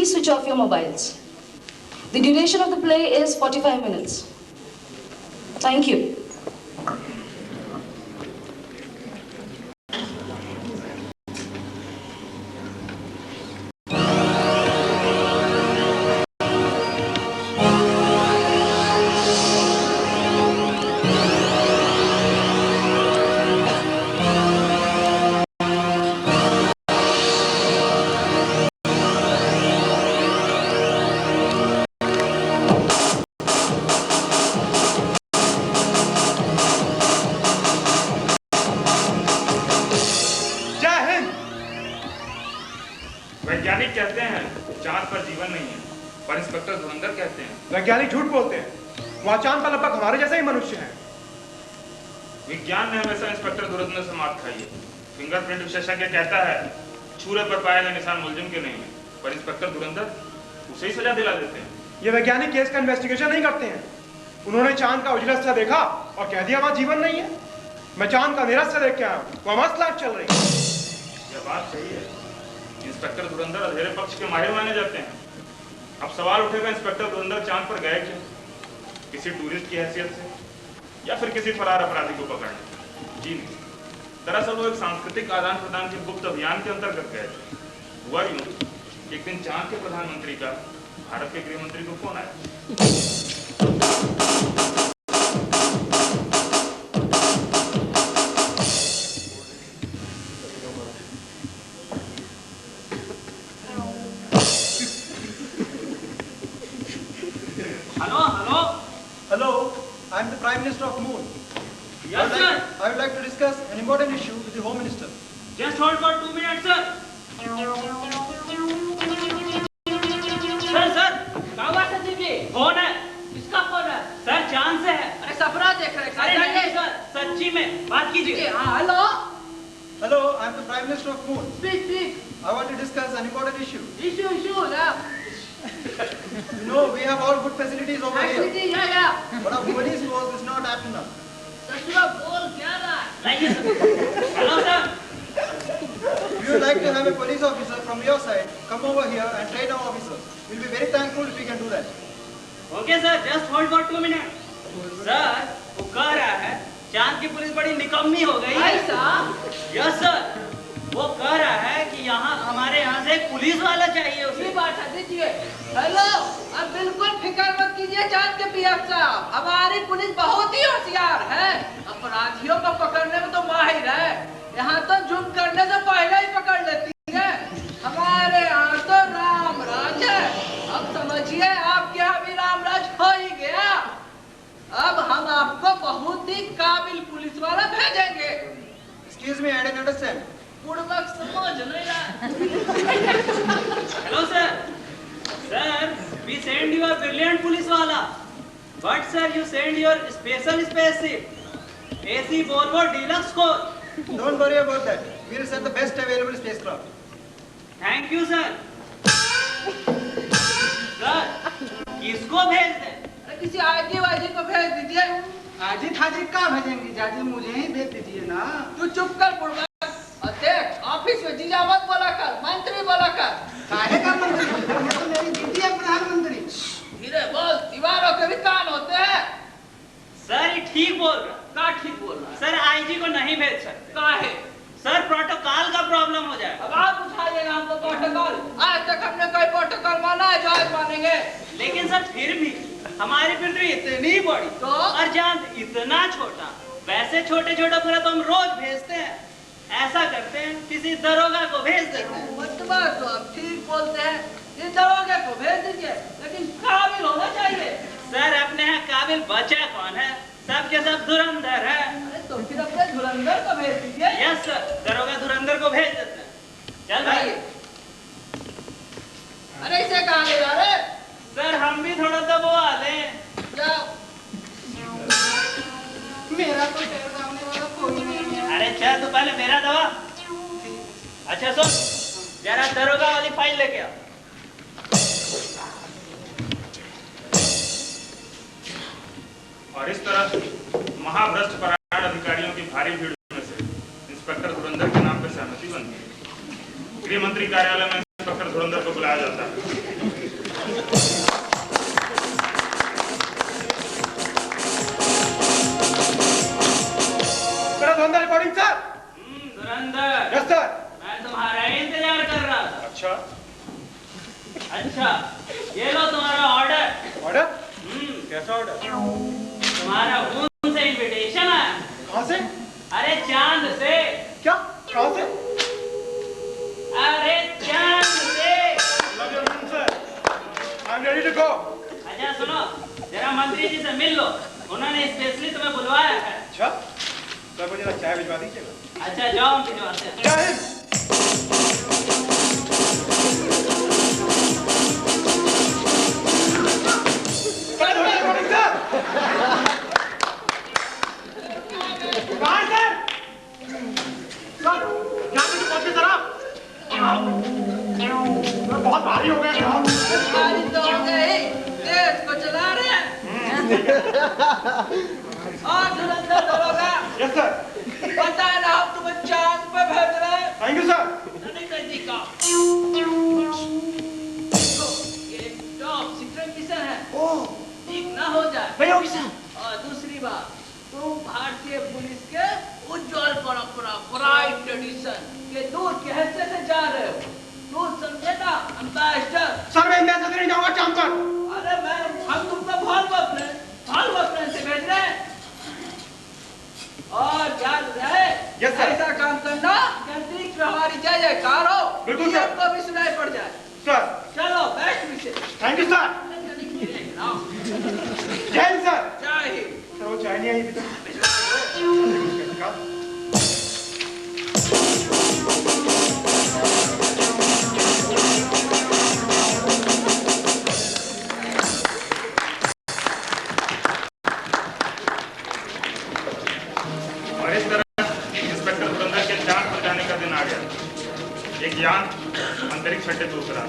please switch off your mobiles. The duration of the play is 45 minutes. Thank you. वैज्ञानिक कहते हैं चांद पर जीवन नहीं है, पर इंस्पेक्टर धुरंधर कहते हैं वैज्ञानिक झूठ बोलते हैं। वहाँ चांद पर लगभग हमारे जैसे ही मनुष्य हैं। विज्ञान ने हमेशा इंस्पेक्टर धुरंधर से मात खाई है। फिंगरप्रिंट विशेषज्ञ कहता है छुरे पर पाए गए निशान मुलजिम के नहीं है, पर इंस्पेक्टर धुरंधर उसे ही सजा दिला देते हैं। ये वैज्ञानिक केस का इन्वेस्टिगेशन नहीं करते हैं। उन्होंने चांद का उजला हिस्सा देखा और कह दिया वहाँ जीवन नहीं है। मैं चांद का अंधेरा हिस्सा देख के आया हूँ, वहाँ मस्त लाइट चल रही है। यह बात सही है। इंस्पेक्टर धुरंधर अंधेरे पक्ष के माहिर माने जाते हैं। अब सवाल उठेगा इंस्पेक्टर धुरंधर चांद पर गए क्यों? किसी टूरिस्ट की हैसियत से या फिर किसी फरार अपराधी को पकड़ने? जी नहीं, दरअसल वो एक सांस्कृतिक आदान प्रदान के गुप्त अभियान के अंतर्गत गए थे। हुआ यूं, एक दिन चांद के प्रधानमंत्री का भारत के गृह मंत्री को फोन आया। Hello, I am the Prime Minister of Moon. Yes, sir. I would like to discuss an important issue with the Home Minister. Just hold for 2 minutes, sir. Sir, कहाँ बात है जी? फोन है। किसका फोन है? Sir, चांद से है। अरे सपना देख रहे हैं। अरे नहीं सर, सच्ची में बात कीजिए। हाँ, hello. Hello, I am the Prime Minister of Moon. Speak. I want to discuss an important issue. Issue, yeah. You know, we have all good facilities over here. Facility, yeah. But our police force is not apt enough. ससुरा बोल क्या रहा है? लाइए sir. Hello sir. We would like to have a police officer from your side come over here and train our officers. We'll be very thankful if we can do that. Okay sir, just hold for 2 minutes. Sir, वो कह रहा है चांद की police बड़ी निकम्मी हो गई है। ऐसा? Yes sir. वो कह रहा है कि हमारे यहाँ से एक पुलिस वाला चाहिए उसे। ये बात है, दीजिए। हेलो, अब बिल्कुल फिक्र मत कीजिए चांद के पीएस साहब। हमारी पुलिस बहुत ही होशियार है। अपराधियों को पकड़ने में तो माहिर है। यहाँ तो जुर्म करने से पहले ही पकड़ लेती है। हमारे यहाँ तो राम राज है। अब समझिए आपके यहाँ भी राम राज हो ही गया। अब हम आपको बहुत ही काबिल पुलिस वाला भेजेंगे। Excuse me, I didn't understand. पूर्वक समझ नहीं रहा। Hello sir. Sir, we send you a brilliant police wala. But sir, you send your special spaceship. AC Volvo Deluxe Core. Don't worry about that. We will send the best available spacecraft. Thank you sir. Sir, किसको भेज दें? अरे किसी IG YG को भेज दीजिए। आजी थाजी कहाँ भेजेंगे? जाजी मुझे ही भेज दीजिए ना। तू चुप कर पूर्वक। और देख, ऑफिस में जीजा मत बोला कर, मंत्री बोला कर। काहे का मंत्री? ये तो मेरी दीदी है प्रधानमंत्री। धीरे बोल, दीवारों के भी कान होते हैं। सर ये ठीक बोल रहा। क्या ठीक बोल रहा है? सर आईजी को नहीं भेज सकते। काहे? सर प्रोटोकॉल का प्रॉब्लम हो जाए। अब आप उठाइएगा हमको प्रोटोकॉल। आज तक हमने कोई प्रोटोकॉल माना है जो आज मानेंगे। लेकिन सर फिर भी हमारी पृथ्वी इतनी बड़ी तो? और चांद इतना छोटा। वैसे छोटे छोटे पूरा तो हम रोज भेजते हैं। ऐसा करते हैं किसी दरोगा को भेज देते हैं। मतलब तो आप ठीक बोलते हैं। ये दरोगे को भेज दीजिए, लेकिन काबिल होना चाहिए। सर अपने यहाँ काबिल बचा कौन है? सबके सब धुरंधर है। अरे तो फिर अपने धुरंधर को भेज दीजिए। यस सर, दरोगा धुरंधर को भेज देते हैं। चल भाई। अरे इसे कहाँ ले जा रहे? सर हम भी थोड़ा दबवा लें। जाओ। मेरा तो पैर दामने वाला कोई नहीं है। अरे चल तू पहले मेरा दबा। अच्छा सुन, जरा दरोगा वाली फाइल लेके आ। और इस तरह महाभ्रष्ट परायण अधिकारियों की भारी भीड़ में से इंस्पेक्टर धुरंधर के नाम पर सहमति बन गई। गृह मंत्री कार्यालय में इंस्पेक्टर धुरंधर को बुलाया जाता है। अच्छा अच्छा, ये लो तुम्हारा ऑर्डर। ऑर्डर? कैसा ऑर्डर? तुम्हारा खून से इनविटेशन है। कहाँ से? अरे चांद से। क्या? कहाँ से? अरे चांद से। Love your room, sir. I'm ready to go. अच्छा सुनो, जरा मंत्री जी से मिल लो, उन्होंने स्पेशली तुम्हें बुलवाया है। अच्छा सर, मुझे चाय भिजवा दीजिएगा। अच्छा जाओ, हम भिजवाते हैं। जय हिंद। बहुत भारी हो गया। भारी तो हो गए, देश को चला रहे हैं। और धुरंधर दरोगा, यस सर। पता है ना हम तुम्हें चांद पे भेज रहे हैं। Thank you sir. नहीं कर का। ये टॉप सीक्रेट मिशन है। ओह, ठीक ना हो जाए। नहीं होगी सर। और दूसरी बात, तुम भारतीय पुलिस के उज्जवल परंपरा ब्राइट ट्रेडिशन के दूर के हिस्से से जा रहे हो। तू समझे ना एम्बेसडर? सर मैं एम्बेसडर नहीं जाऊंगा चांद पर। अरे हम तुमको फॉलो से भेज रहे हैं। और याद रहे, Yes, sir. ऐसा काम करना कि अंतरिक्ष में हमारी जय जयकार हो। बिल्कुल, sir. आपको भी सुनाई पड़ जाए। सर चलो best Vishesh. Thank you sir. जय हिंद सर। जय हिंद। सर वो चाय नहीं आई अभी तक। और इस तरह इंस्पेक्टर धुरंधर के चांद पर जाने का दिन आ गया। एक यान अंतरिक्ष अड्डे से उतरा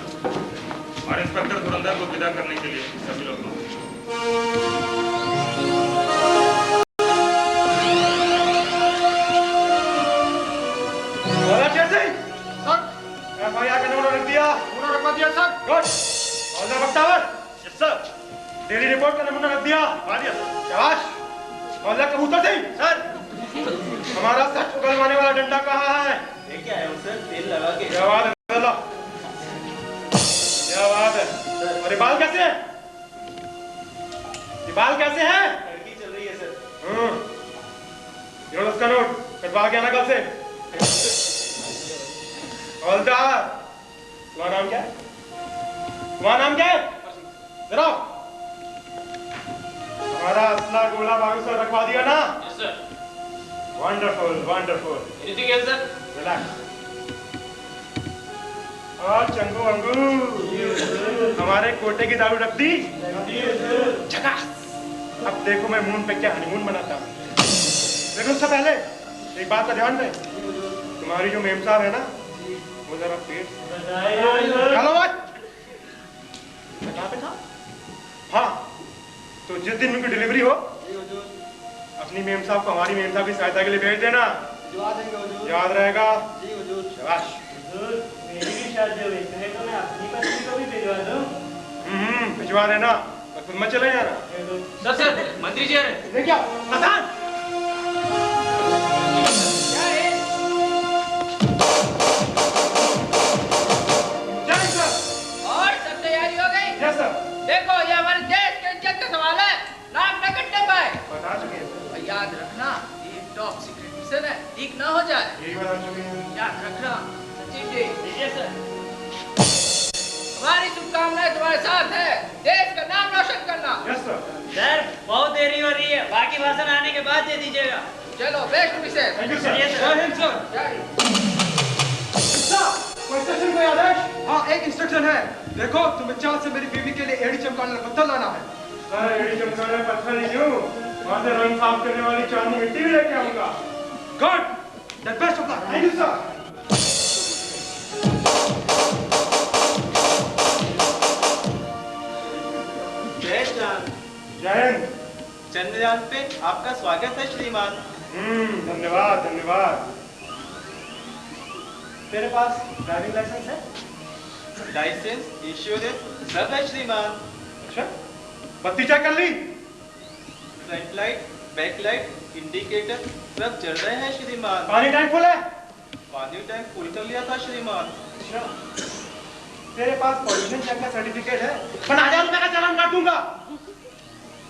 और इंस्पेक्टर धुरंधर को विदा करने के लिए सभी लोग डेली रिपोर्ट का नमूना रख दिया। शाबाश। मोहल्ला कबूतर सिंह सर, हमारा सच उगलवाने वाला डंडा कहाँ है? ये क्या है सर? तेल लगा के। क्या बात है? क्या बात है? और ये बाल कैसे हैं? ये बाल कैसे हैं? लड़की चल रही है सर। ये लो उसका नोट, कटवा के आना कल से। हवलदार, तुम्हारा नाम क्या है? तुम्हारा नाम क्या है? जरा हमारा असला गोला बारूद सर रखवा दिया ना? Yes sir. Wonderful wonderful. Anything else sir? Relax. और चंगू अंगू, हमारे कोटे की दारू रख दी? झकास। अब देखो मैं मून पे क्या हनीमून बनाता हूँ। लेकिन उससे पहले एक बात का ध्यान रहे, तुम्हारी जो मेम साहब है ना, वो जरा पेट हेलो मत कहाँ पे था? हाँ, तो जिस दिन उनकी डिलीवरी हो अपनी मेम साहब को हमारी मेम साहब की सहायता के लिए भेज देना। याद रहेगा? शाबाश। मेरी भी शादी हो गई है तो मैं अपनी पत्नी को भी भिजवा दूं। भिजवा देना, पर खुद मत चले जाना। सर मंत्री जी आ रहे हैं। ये क्या? आसान। जय सर। और सब तैयारी हो गई? Yes sir. देखो ये हमारे देश के इज्जत का सवाल है, नाक न कटने पाए। बता चुके हैं और याद रखना, ये टॉप सीक्रेट मिशन है, लीक ना हो जाए। यही बता चुके हैं। याद रखना सचिव जी। Yes sir. हमारी शुभकामनाएं तुम्हारे साथ है, देश का नाम रोशन करना। Yes sir. सर बहुत देरी हो रही है, बाकी भाषण आने के बाद दे दीजिएगा। चलो best Vishesh. Thank you sir. जय हिंद सर। जय हिंद। कोई स्टेशन कोई आदेश? हाँ, एक इंस्ट्रक्शन है। देखो, तुम्हें चांद से मेरी बीवी के लिए एड़ी चमकाने वाला पत्थर लाना है। सर एड़ी चमकाने वाला पत्थर नहीं क्यों? वहाँ से रंग साफ करने वाली चांदी मिट्टी भी लेके आऊंगा। Good, the best of luck. Thank you sir. जय चांद। जय हिंद। चंद्रयान पे आपका स्वागत है श्रीमान। धन्यवाद धन्यवाद। तेरे पास ड्राइविंग लाइसेंस है? लाइसेंस, इंश्योरेंस सब है श्रीमान। अच्छा, बत्ती चेक कर ली? Front light, back light, indicator सब चल रहे हैं श्रीमान। पानी टैंक फुल है? पानी टैंक फुल कर लिया था श्रीमान। अच्छा, तेरे पास पॉल्यूशन चेक का सर्टिफिकेट है? मैं 1000 रुपए का चालान काटूंगा।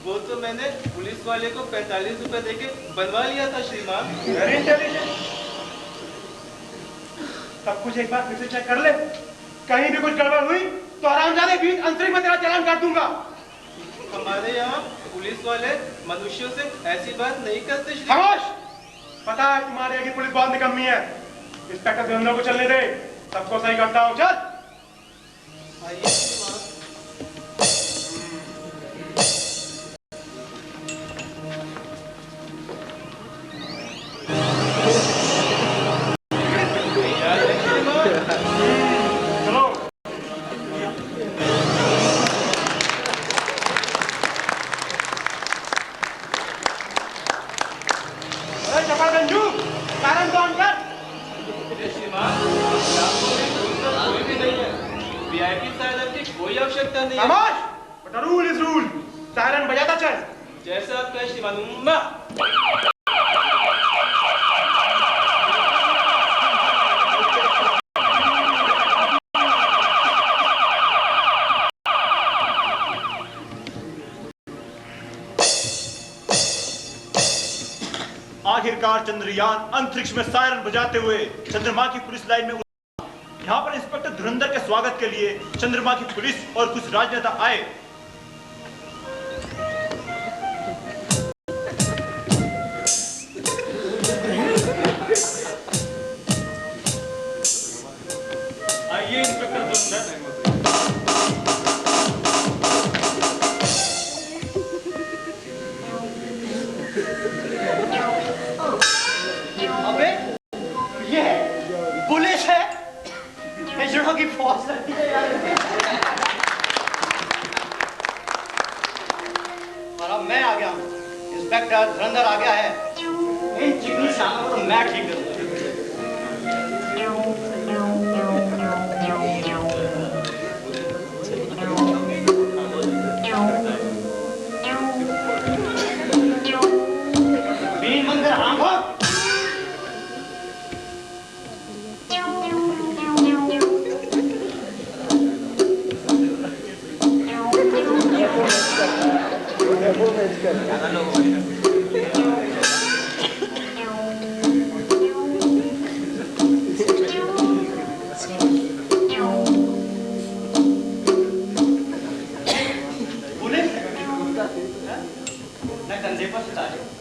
वो तो मैंने पुलिस वाले को 45 रुपए देके बनवा लिया था श्रीमान। Very intelligent. सब कुछ एक बार फिर से चेक कर ले, कहीं भी कुछ गड़बड़ हुई तो आरामजादे बीच अंतरिक्ष में तेरा चालान काट दूंगा। हमारे यहाँ पुलिस वाले मनुष्यों से ऐसी बात नहीं करते श्रीमान। खामोश! पता है तुम्हारे यहाँ की पुलिस बहुत निकम्मी है। इंस्पेक्टर धुरंधर को चलने दे, सबको सही करता हूँ। चल आइए श्रीमान। चलो। अरे चपागंजू, कारण कौन कर? श्रीमान, कोई भी नहीं है। वीआईपी साइलेंट की कोई आवश्यकता नहीं है। खामोश! But rule is rule. Siren बजाता चल। जैसा आप कहें श्रीमान। उम्मा। आखिरकार चंद्रयान अंतरिक्ष में सायरन बजाते हुए चंद्रमा की पुलिस लाइन में उतरा। यहाँ पर इंस्पेक्टर धुरंधर के स्वागत के लिए चंद्रमा की पुलिस और कुछ राजनेता आए। आइए इंस्पेक्टर धुरंधर। अबे ये पुलिस है, हिजड़ों की फौज लगती है यार। और अब मैं आ गया हूँ, इंस्पेक्टर धुरंधर आ गया है। इन चिकनी शानों को मैं ठीक करूंगा। बीन मंदिर आंखों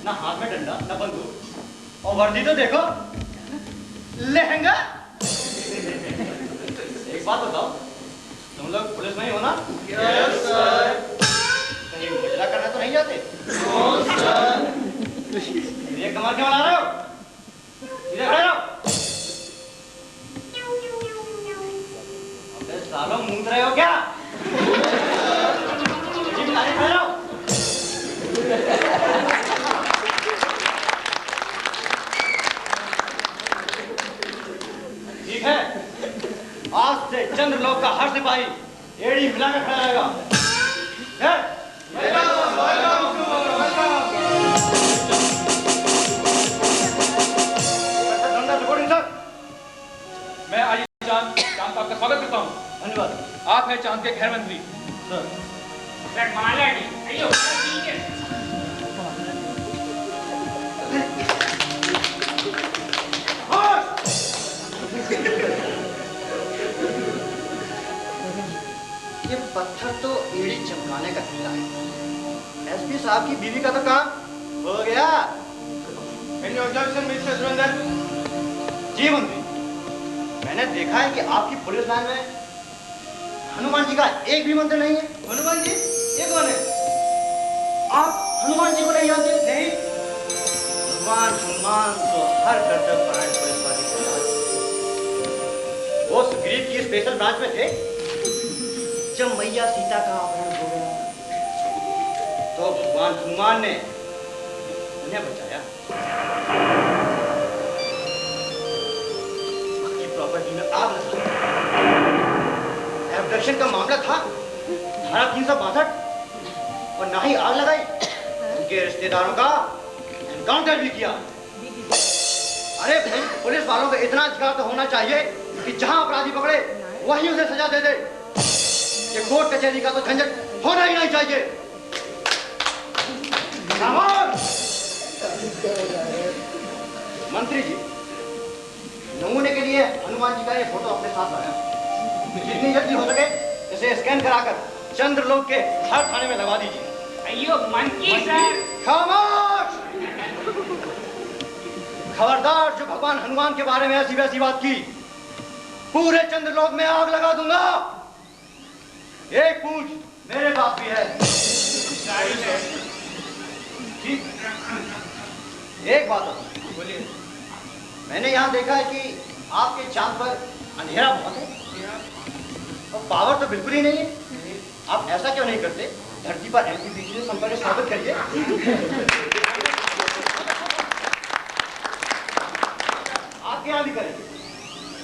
ना हाथ में डंडा ना बंदूक, और वर्दी तो देखो, लहंगा। एक बात बताओ, तुम लोग पुलिस में ही हो ना? Yes sir. कहीं मुजरा करना तो नहीं जाते? No sir. ये कमर क्यों बना रहे हो? इधर खड़े रहो। अबे सालों मूंद रहे हो क्या? खड़े रहो। ठीक है, आज से चंद्रलोक का हर सिपाही एड़ी हिला के खड़ा रहेगा। मैं आज चांद का आपका स्वागत करता हूँ। धन्यवाद। आप हैं चांद के गृह मंत्री। ये पत्थर तो एड़ी चमकाने का हिला है। एसपी साहब की बीवी का तो काम हो गया। Any objection, Mr. धुरंधर? जी मंत्री, मैंने देखा है कि आपकी पुलिस लाइन में हनुमान जी का एक भी मंदिर नहीं है। हनुमान जी, ये कौन है? आप हनुमान जी को नहीं जानते? नहीं। भगवान हनुमान तो हर कर्तव्य परायण पुलिस वाले के साथ। वो सुग्रीव की स्पेशल ब्रांच में थे। जब मैया सीता का अपहरण हो गया तो भगवान हनुमान ने उन्हें बचाया। आपकी प्रॉपर्टी में आग लगा। एब्डक्शन का मामला था, धारा 362, और ना ही आग लगाई, उनके रिश्तेदारों का एनकाउंटर भी किया। अरे पुलिस वालों को इतना अधिकार तो होना चाहिए कि जहां अपराधी पकड़े वहीं उसे सजा दे दे। ये कोर्ट कचहरी का तो झंझट होना ही नहीं चाहिए। मंत्री जी, नमूने के लिए हनुमान जी का ये फोटो अपने साथ लाया। जितनी जल्दी हो सके इसे स्कैन कराकर चंद्रलोक के हर थाने में लगा दीजिए। अयो मंकी सर। खामोश! खबरदार जो भगवान हनुमान के बारे में ऐसी वैसी बात की, पूरे चंद्रलोक में आग लगा दूंगा। एक पूछ मेरे पास भी है। जी, एक बात बोलिए। मैंने यहाँ देखा है कि आपके चांद पर अंधेरा बहुत है और पावर तो बिल्कुल ही नहीं है। आप ऐसा क्यों नहीं करते, धरती पर एलपीजी से संपर्क स्थापित करिए। आपके यहाँ भी करेंगे।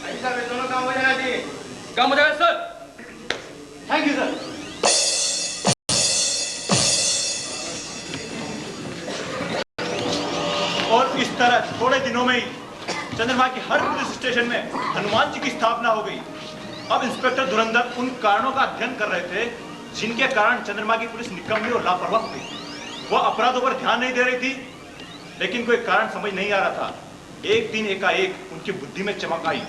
ऐसा वे दोनों काम हो जाना चाहिए। काम हो जाएगा सर। Thank you sir. और इस तरह थोड़े दिनों में ही चंद्रमा के हर पुलिस स्टेशन में हनुमान जी की स्थापना हो गई। अब इंस्पेक्टर धुरंधर उन कारणों का अध्ययन कर रहे थे जिनके कारण चंद्रमा की पुलिस निकम्मी और लापरवाह हो गई। वह अपराधों पर ध्यान नहीं दे रही थी, लेकिन कोई कारण समझ नहीं आ रहा था। एक दिन एकाएक उनकी बुद्धि में चमक आई।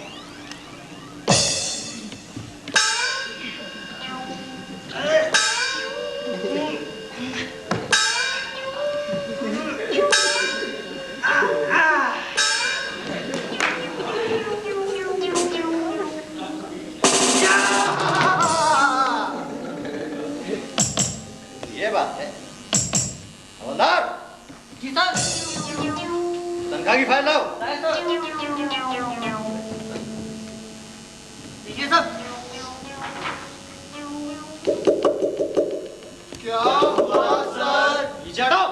ये बात है। हवलदार जी सर। तनख्वाह की फाइल लाओ। लीजिए सर। क्या हुआ सर? पीछे हटाओ।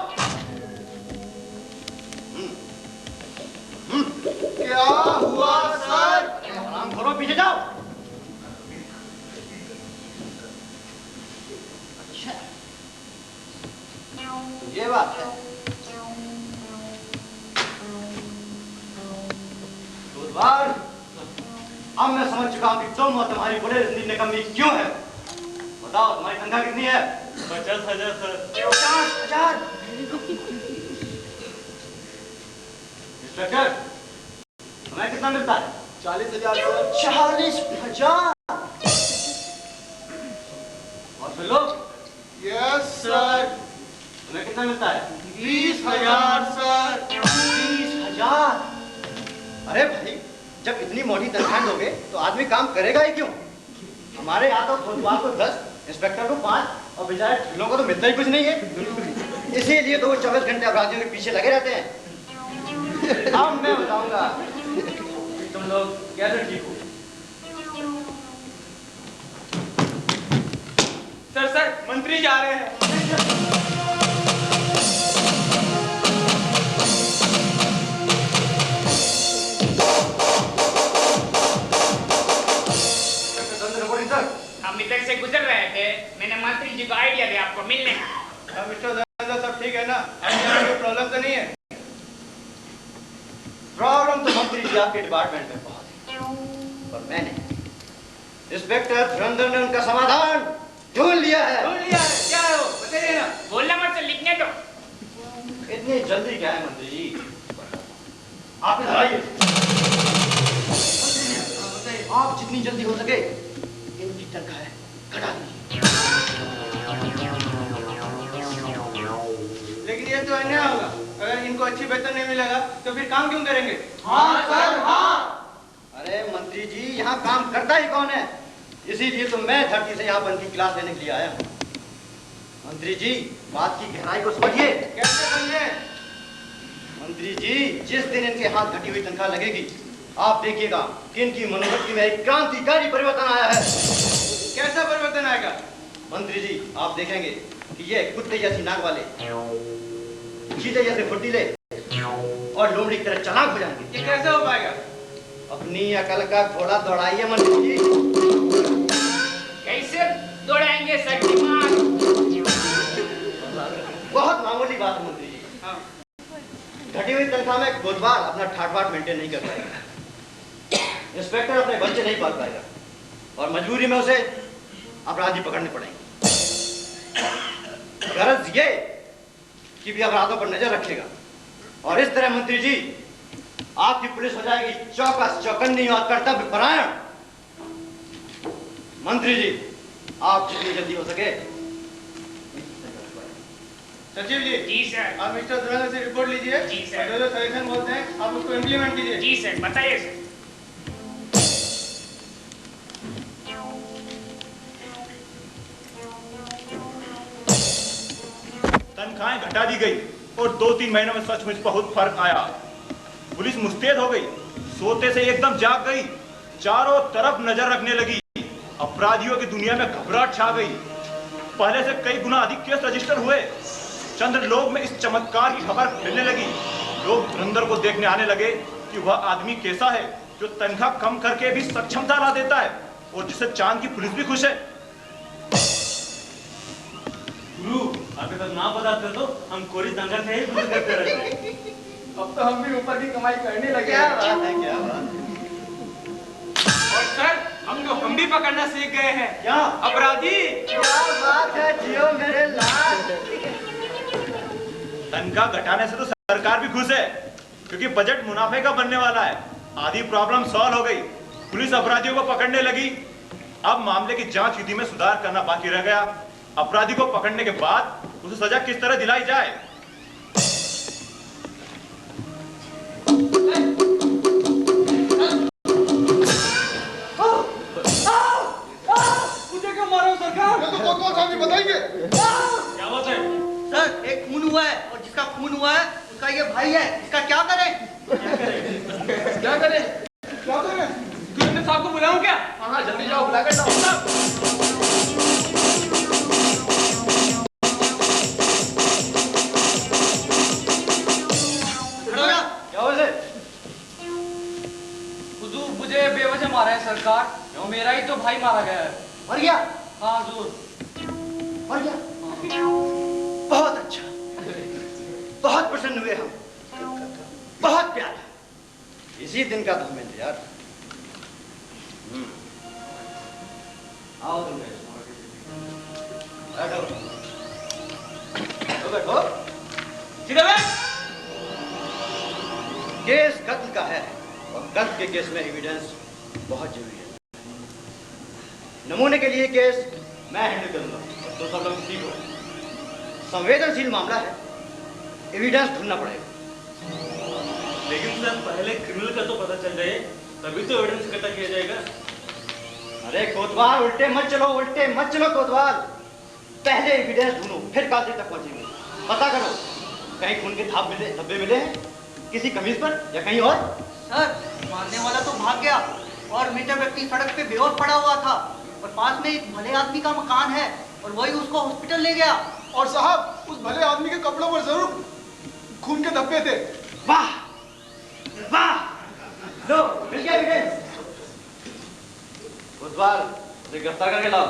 क्या हुआ सर? आराम करो, पीछे जाओ। अच्छा, ये बात है। बुधवार, अब मैं समझ चुका हूं कि तुम और तुम्हारी पुलिस इतनी निकम्मी क्यों है। बताओ तुम्हारी तनख्वाह कितनी है? 50,000 सर। 50,000। इंस्पेक्टर, तुम्हें कितना मिलता है? 40,000 सर। 40,000। और फिर लोग? Yes sir. तुम्हें कितना मिलता है? 20,000 सर। 20,000। अरे भाई, जब इतनी मोटी तनख्वाह दोगे तो आदमी काम करेगा ही क्यों? हमारे यहाँ तो बुधवार को 10, इंस्पेक्टर को 5 और बेचारे ठुल्लों को तो मिलता ही कुछ नहीं है। इसीलिए तो वो 24 घंटे अपराधियों के पीछे लगे रहते हैं। अब मैं बताऊंगा कि तुम लोग कैसे ठीक हो। सर मंत्री जा रहे हैं। हम इधर से गुजर रहे थे, मैंने मंत्री जी को आइडिया दिया आपको मिलने का। मिस्टर धुरंधर सब ठीक है ना? कोई प्रॉब्लम तो नहीं है? प्रॉब्लम तो मंत्री जी आपके डिपार्टमेंट में बहुत है, पर मैंने इंस्पेक्टर धुरंधर ने उनका समाधान ढूंढ लिया है। ढूंढ लिया है? क्या है वो? बताइए ना। बोलना मत, लिखने दो। इतनी जल्दी क्या है मंत्री जी? आप इधर आइए। आप जितनी जल्दी हो सके इनकी तनख्वाह घटा दीजिए। लेकिन ये तो अन्याय होगा। अगर इनको अच्छी वेतन नहीं मिलेगा तो फिर काम क्यों करेंगे? हाँ सर, हाँ। अरे मंत्री जी, यहाँ काम करता ही कौन है? इसीलिए तो मैं धरती से यहाँ बन की क्लास लेने के लिए आया हूँ। मंत्री जी, बात की गहराई को समझिए। कैसे समझे? मंत्री जी, जिस दिन इनके हाथ घटी हुई तनख्वाह लगेगी, आप देखिएगा कि इनकी मनोवृत्ति में एक क्रांतिकारी परिवर्तन आया है। कैसा परिवर्तन आएगा? मंत्री जी, आप देखेंगे कि ये कुत्ते जैसी नाक वाले, चीते जैसे फुर्तीले और लोमड़ी की तरह चालाक हो जाएंगे। ये कैसे हो पाएगा? अपनी अकल का घोड़ा दौड़ाइए मंत्री जी। कैसे दौड़ाएंगे शक्तिमान? बहुत मामूली बात है मंत्री जी। हाँ। घटी हुई तनख्वाह में बुधवार अपना ठाट-बाट मेंटेन नहीं कर पाएगा, इंस्पेक्टर अपने बच्चे नहीं पाल पाएगा और मजबूरी में उसे अपराधी पकड़ने पड़ेंगे। गरज ये कि भी अपराधों पर नजर रखेगा और इस तरह मंत्री जी आपकी पुलिस हो जाएगी चौकस, चौकन्नी और कर्तव्य परायण। मंत्री जी आप जितनी जल्दी हो सके। सचिव जी। जी सर। आप मिस्टर धुरंधर से रिपोर्ट लीजिए। जी सर। जो सजेशन बोलते हैं आप उसको इम्प्लीमेंट कीजिए। जी सर, बताइए सर। तनख्वाहें घटा दी गई और 2-3 महीनों में सचमुच बहुत फर्क आया। पुलिस मुस्तैद हो गई, सोते से एकदम जाग गई, चारों तरफ नजर रखने लगी। अपराधियों की दुनिया में घबराहट छा गई। पहले से कई गुना अधिक केस रजिस्टर हुए। चंद्रलोक में इस चमत्कार की खबर फैलने लगी। लोग धुरंधर को देखने आने लगे कि वह आदमी कैसा है जो तनख्वाह कम करके भी सक्षमता ला देता है और जिसे चांद की पुलिस भी खुश है। गुरु, आपके साथ ना पता तो हम कोरी दंगा से ही गुरु करते रहते। अब तो हम भी ऊपर की कमाई करने लगे। क्या बात है, क्या बात है। और सर हम भी पकड़ना सीख गए हैं। क्या अपराधी? क्या बात है, जियो मेरे लाल। तनख्वाह घटाने से तो सरकार भी खुश है क्योंकि बजट मुनाफे का बनने वाला है। आधी प्रॉब्लम सॉल्व हो गई। पुलिस अपराधियों को पकड़ने लगी। अब मामले की जांच विधि में सुधार करना बाकी रह गया। अपराधी को पकड़ने के बाद उसे सजा किस तरह दिलाई जाए। मुझे क्यों मारा हो सरकार? ये तो कोतवाल साहब ही बताएंगे। क्या बात है? सर एक खून हुआ है और जिसका खून हुआ है उसका ये भाई है। इसका क्या करें? क्या करें? क्या करें? धुरंधर साहब को बुलाऊं क्या? हाँ जल्दी जाओ, बुला कर लाओ। मुझे बेवजह मारा है सरकार। वो मेरा ही तो भाई मारा गया है। मर गया? हाँ जरूर। मर गया? बहुत अच्छा, बहुत प्रसन्न हुए हम, बहुत प्यारा। इसी दिन का तो हमें इंतजार। आओ तुम बैठो। बैठो। केस कत्ल का है और कत्ल के केस में एविडेंस बहुत जरूरी है। नमूने के लिए केस मैं हैंडल करूंगा तो सब लोग ठीक हो। संवेदनशील मामला है, एविडेंस ढूंढना पड़ेगा। लेकिन सर पहले क्रिमिनल का तो पता चल जाए तभी तो एविडेंस इकट्ठा किया जाएगा। अरे कोतवाल उल्टे मत चलो, उल्टे मत चलो कोतवाल। पहले एविडेंस ढूंढो फिर कातिल तक पहुंचेंगे। पता करो कहीं खून के धब्बे मिले हैं किसी कमीज पर या कहीं और। सर मारने वाला तो भाग गया और मृत व्यक्ति सड़क पे बेहोश पड़ा हुआ था और पास में एक भले आदमी का मकान है और वही उसको हॉस्पिटल ले गया। और साहब उस भले आदमी के कपड़ों पर जरूर खून के धब्बे थे। वाह वाह, लो मिल गया एविडेंस। कोतवाल उसे गिरफ्तार करके लाओ।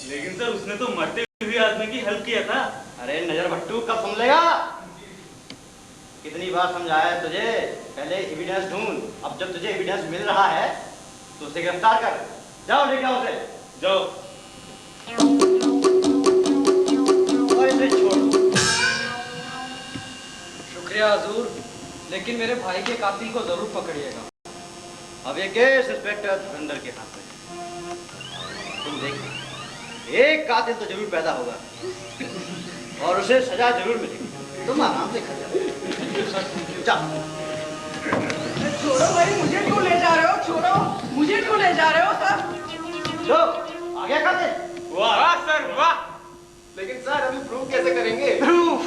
लेकिन सर उसने तो मरते हुए आदमी की हेल्प किया था। अरे नजर भट्टू कब समझेगा? कितनी बार समझाया है तुझे, पहले एविडेंस ढूंढ। अब जब तुझे एविडेंस मिल रहा है तो उसे गिरफ्तार कर। जाओ लेके आओ उसे, जाओ। और इसे छोड़ दो। शुक्रिया हुजूर, लेकिन मेरे भाई के कातिल को जरूर पकड़िएगा। अब ये केस इंस्पेक्टर धुरंधर के हाथ में है। तुम देखो एक कातिल तो जरूर पैदा होगा और उसे सजा जरूर मिलेगी। तुम आराम से खा जाओ। छोड़ो भाई, मुझे क्यों ले जा रहे हो? छोड़ो, मुझे क्यों ले जा रहे हो सर? लो आ गया कातिल। वाह सर वाह। लेकिन सर अभी प्रूफ कैसे करेंगे? प्रूफ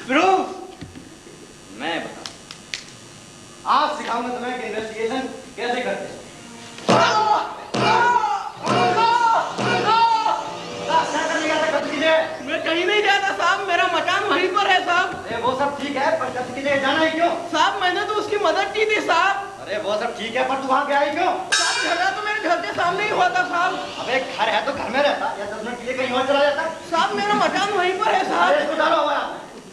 प्रूफ मैं बता, आज सिखाऊंगा तुम्हें कि इन्वेस्टिगेशन कैसे करते हैं। मैं कहीं नहीं जाता साहब, मेरा मकान वहीं पर है साहब। अरे वो सब ठीक है पर कत्ल की जगह जाना है क्यों? साहब मैंने तो उसकी मदद की थी साहब। अरे वो सब ठीक है पर तू वहाँ गया ही क्यों? साहब झगड़ा तो मेरे घर के सामने ही हुआ था साहब। अबे घर है तो घर में रहता या 10 मिनट के लिए कहीं और चला जाता। साहब मेरा मकान वहीं पर है साहब। अरे इसको डालो हमारा।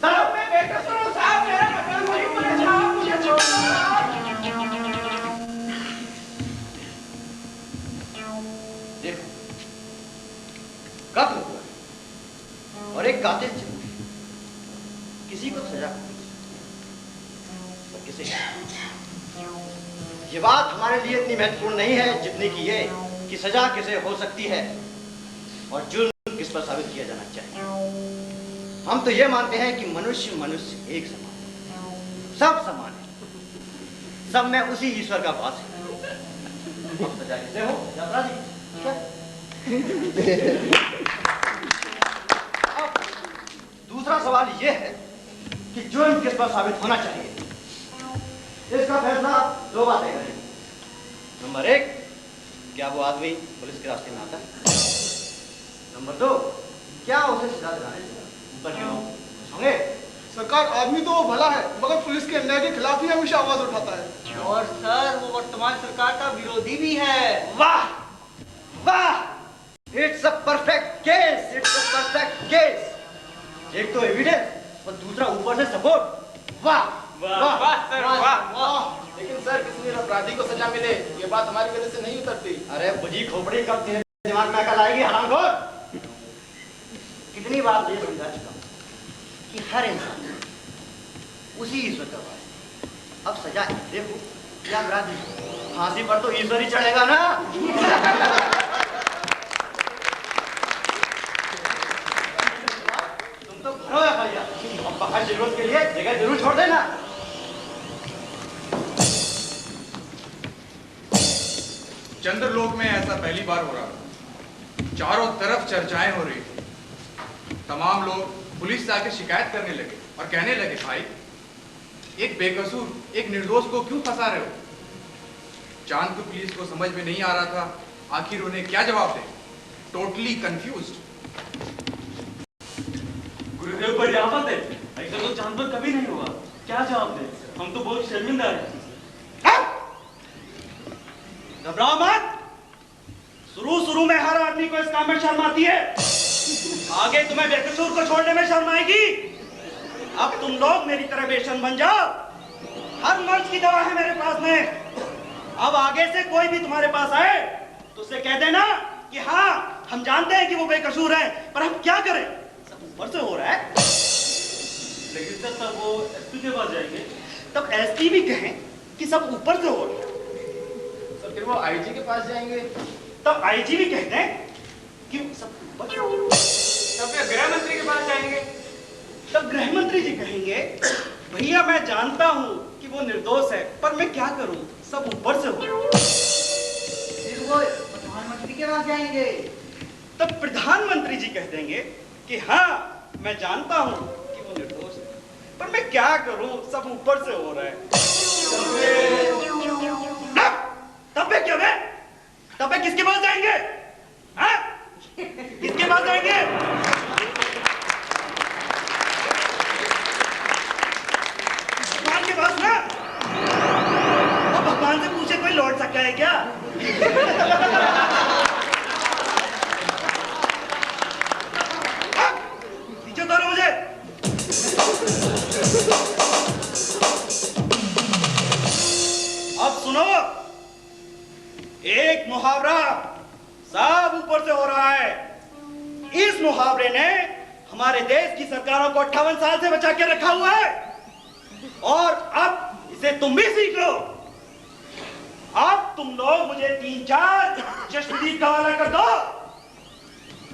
साहब मैं बेटा सुनो साहब, मेरा मकान वहीं पर है साहब, मुझे छोड़ दो। देखो, कत्ल हुआ और एक कातिल चल किसी को सजा तो किसे? ये बात हमारे लिए इतनी महत्वपूर्ण नहीं है जितनी कि ये कि सजा किसे हो सकती है और जुर्म किस पर साबित किया जाना चाहिए। हम तो ये मानते हैं कि मनुष्य मनुष्य एक समान है, सब समान है, सब में उसी ईश्वर का वास है। अब सजा किसे हो या अपराधी? अब दूसरा सवाल ये है कि जुर्म किस पर साबित होना चाहिए। इसका फैसला दो बातें करेंगे। नंबर एक, क्या वो आदमी पुलिस के रास्ते में आता है? नंबर दो, क्या उसे सजा दिलाने से ऊपर के लोग होंगे? सरकार, आदमी तो वो भला है मगर पुलिस के अन्याय के खिलाफ ही हमेशा आवाज उठाता है। और सर वो वर्तमान सरकार का विरोधी भी है। वाह वाह, it's a perfect case, it's a perfect case. एक तो एविडेंस और दूसरा ऊपर से सपोर्ट। वाह वाह वाह सर वाह वाह। लेकिन सर, किसी अपराधी को सजा मिले ये बात हमारी वजह से नहीं उतरती। अरे बुझी खोपड़ी कब तेरे दिमाग में अकल आएगी हरामखोर? कितनी बार ये समझा चुका हूं कि हर इंसान उसी ईश्वर का वास है। अब सजा देखो या अपराधी, फांसी पर तो ईश्वर ही चढ़ेगा ना। तुम तो भरो या भैया, अब बाहर जरूरत के लिए जगह जरूर छोड़ देना। चंद्रलोक में ऐसा पहली बार हो रहा। चारों तरफ चर्चाएं हो रही थी। तमाम लोग पुलिस से आके शिकायत करने लगे और कहने लगे, भाई एक बेकसूर, एक निर्दोष को क्यों फंसा रहे हो? चांद को पुलिस को समझ में नहीं आ रहा था आखिर उन्हें क्या जवाब दें। Totally confused. गुरुदेव बड़ी आफत है, ऐसा तो चांद पर कभी नहीं हुआ। क्या जवाब दें? हम तो बहुत शर्मिंदा हैं। घबराओ मत। शुरू में हर आदमी को इस काम में शर्म आती है, आगे तुम्हें बेकसूर को छोड़ने में शर्म आएगी। अब तुम लोग मेरी तरह बेशर्म बन जाओ। हर मर्ज की दवा है मेरे पास में। अब आगे से कोई भी तुम्हारे पास आए तो उसे कह देना कि हाँ हम जानते हैं कि वो बेकसूर है, पर हम क्या करें, सब ऊपर से हो रहा है। लेकिन सर तब वो एसपी के पास जाएंगे, तब एसपी भी कहें कि सब ऊपर से हो रहा है। सर फिर वो आईजी के पास जाएंगे, तब आईजी भी कहते हैं कि सब ऊपर से हो रहा है। तब फिर गृह मंत्री के पास जाएंगे, तब गृह मंत्री जी कहेंगे, भैया मैं जानता हूँ कि वो निर्दोष है, पर मैं क्या करूँ, सब ऊपर से हो रहा है। फिर वो प्रधानमंत्री के पास जाएंगे, तब प्रधानमंत्री जी कह देंगे कि हाँ मैं जानता हूँ कि वो निर्दोष है, पर मैं क्या करूँ, सब ऊपर से हो रहा है। तब वे क्या वे? तब वे किसके पास जाएंगे? हाँ? किसके पास जाएंगे? भगवान के पास ना? और भगवान से पूछे कोई लौट सकता है क्या? पीछे उतारो मुझे। अब सुनो, एक मुहावरा सब ऊपर से हो रहा है। इस मुहावरे ने हमारे देश की सरकारों को 58 साल से बचा के रखा हुआ है, और अब इसे तुम भी सीख लो। अब तुम लोग मुझे 3-4 चश्मदीद गवाह कर दो।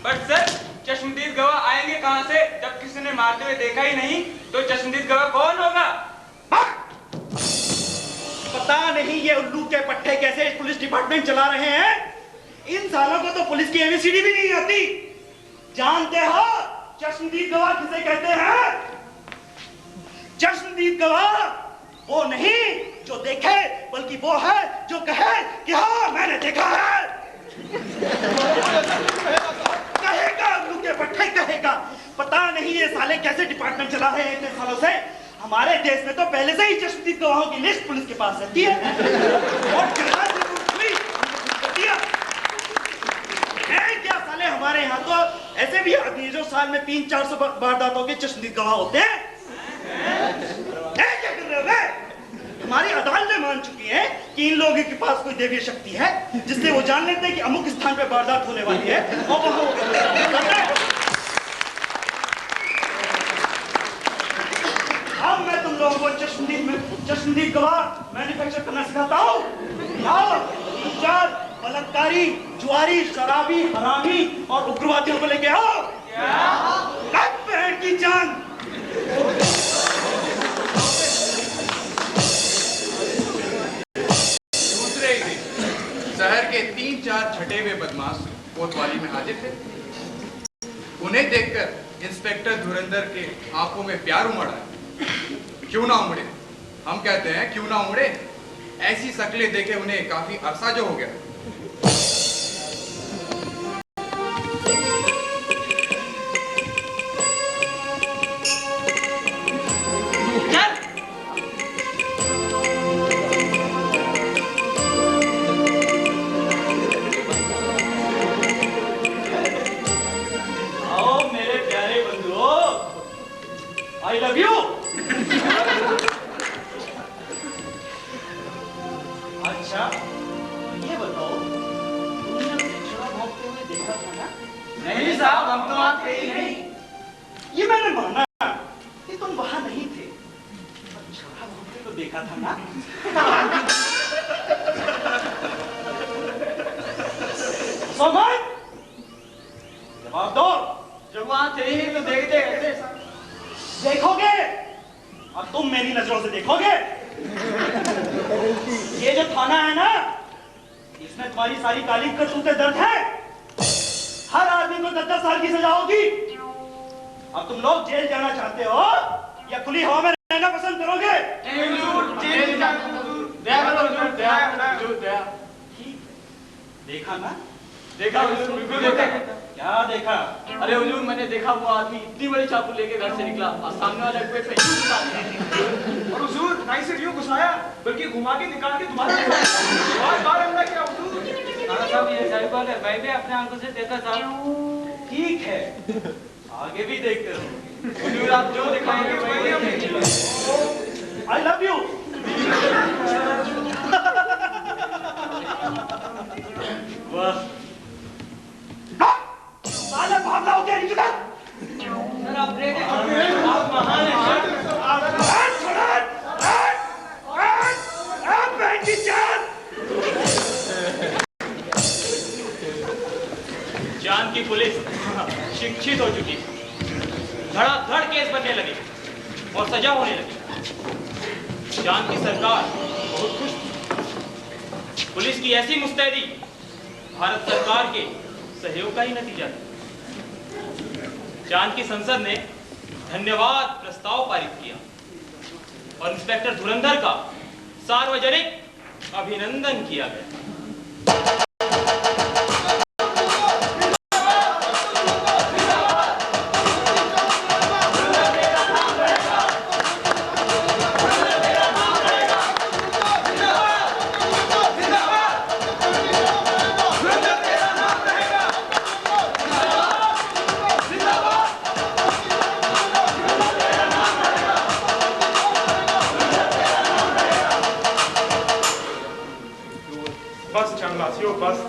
बट सर चश्मदीद गवाह आएंगे कहां से जब किसी ने मारते हुए देखा ही नहीं, तो चश्मदीद गवाह कौन होगा? पता नहीं ये उल्लू के पट्टे कैसे इस पुलिस डिपार्टमेंट चला रहे हैं। इन सालों को तो पुलिस की एबीसीडी भी नहीं आती। जानते हो चश्मदीद गवाह किसे कहते हैं? चश्मदीद गवाह वो नहीं जो देखे, बल्कि वो है जो कहे कि हाँ मैंने देखा है। कहेगा उल्लू के पट्टे कहेगा। पता नहीं ये साले कैसे डिपार्टमेंट चला रहे हैं इतने सालों से। हमारे देश में तो पहले से ही चश्मदीद गवाहों की लिस्ट पुलिस के पास रहती है। और क्या साले हमारे यहाँ तो ऐसे भी आदमी जो साल में 300-400 वारदातों के चश्मदीद गवाह होते हैं। क्या कर रहे हो? हमारी अदालतें मान चुकी हैं कि इन लोगों के पास कोई दैवीय शक्ति है, जिससे वो जान लेते हैं कि अमुक स्थान पे वारदात होने वाली है और वहां अब मैं तुम लोगों को चश्मदीद गवाह मैन्युफैक्चर करना सिखाता हूँ। बलात्कारी, जुआरी, शराबी, हरामी और उग्रवादियों को लेके आओ। बहन की जान। दूसरे ही दिन शहर के 3-4 छठे हुए बदमाश कोतवाली में हाजिर थे। उन्हें देखकर इंस्पेक्टर धुरंधर के आंखों में प्यार उमड़ा। क्यों ना उमड़े, हम कहते हैं क्यों ना उमड़े। ऐसी शक्लें देखे उन्हें काफी अरसा जो हो गया। I love you. अच्छा, ये बताओ, तुमने मुझे छुरा भोंकते हुए देखा था ना? नहीं साहब, हम तो वहाँ थे ही नहीं। ये मैंने माना कि तुम वहाँ नहीं थे। छुरा भोंकते तो देखा था ना? समझ? जवाब दो। जब वहाँ थे ही तो देखते कैसे? देखोगे, अब तुम मेरी नजरों से देखोगे। ये जो थाना है ना, इसमें तुम्हारी सारी काली करतूतें दर्ज है। हर आदमी को 10-10 साल की सजा होगी। अब तुम लोग जेल जाना चाहते हो या खुली हवा में रहना पसंद करोगे? देखा ना? देखा हुजूर, बिल्कुल देखा। क्या देखा? अरे हुजूर, मैंने देखा वो आदमी इतनी बड़ी चाकू लेके घर से निकला और सामने वाले पेट पे यूं घुसा दिया। और हुजूर नहीं सिर्फ यूं घुसाया बल्कि घुमा के निकाल के तुम्हारे बार अंदर क्या हुजूर? हाँ साहब, ये सही बात है। मैं भी अपने आंखों से देखा था। ठीक है, आगे भी देखते रहो। हुजूर आप जो दिखाएंगे वही हम देखेंगे। I love you. बस साले भाग रहा हो क्या? सर आप ब्रेक आप महान हैं चांद की पुलिस शिक्षित हो चुकी, धड़ाधड़ केस बनने लगे और सजा होने लगी। चांद की सरकार बहुत खुश थी। पुलिस की ऐसी मुस्तैदी भारत सरकार के सहयोग का ही नतीजा था। चांद की संसद ने धन्यवाद प्रस्ताव पारित किया और इंस्पेक्टर धुरंधर का सार्वजनिक अभिनंदन किया गया। बस चांदवासियों बस।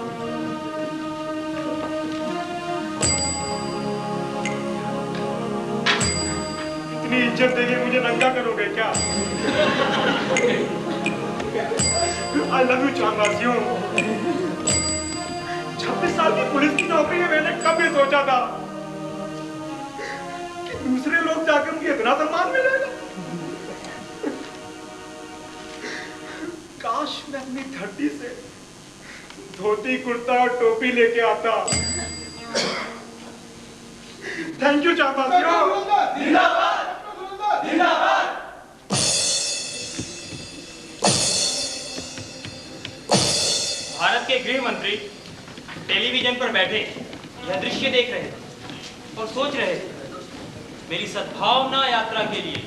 इतनी इज्जत देके मुझे नंगा करोगे क्या? I love you चांदवासियों। 26 साल की पुलिस की नौकरी में मैंने कब ये सोचा था कि दूसरे लोग जाकर मुझे इतना सम्मान मिलेगा। काश मैं अपनी धरती से धोती कुर्ता और टोपी लेके आता। Thank you चांदवासियों। भारत के गृह मंत्री टेलीविजन पर बैठे यह दृश्य देख रहे थे और सोच रहे थे, मेरी सद्भावना यात्रा के लिए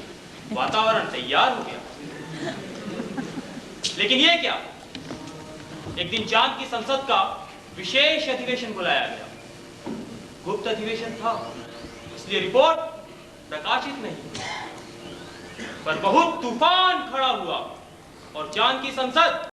वातावरण तैयार हो गया। लेकिन ये क्या? एक दिन चांद की संसद का विशेष अधिवेशन बुलाया गया। गुप्त अधिवेशन था, इसलिए रिपोर्ट प्रकाशित नहीं, पर बहुत तूफान खड़ा हुआ और ज्ञान की संसद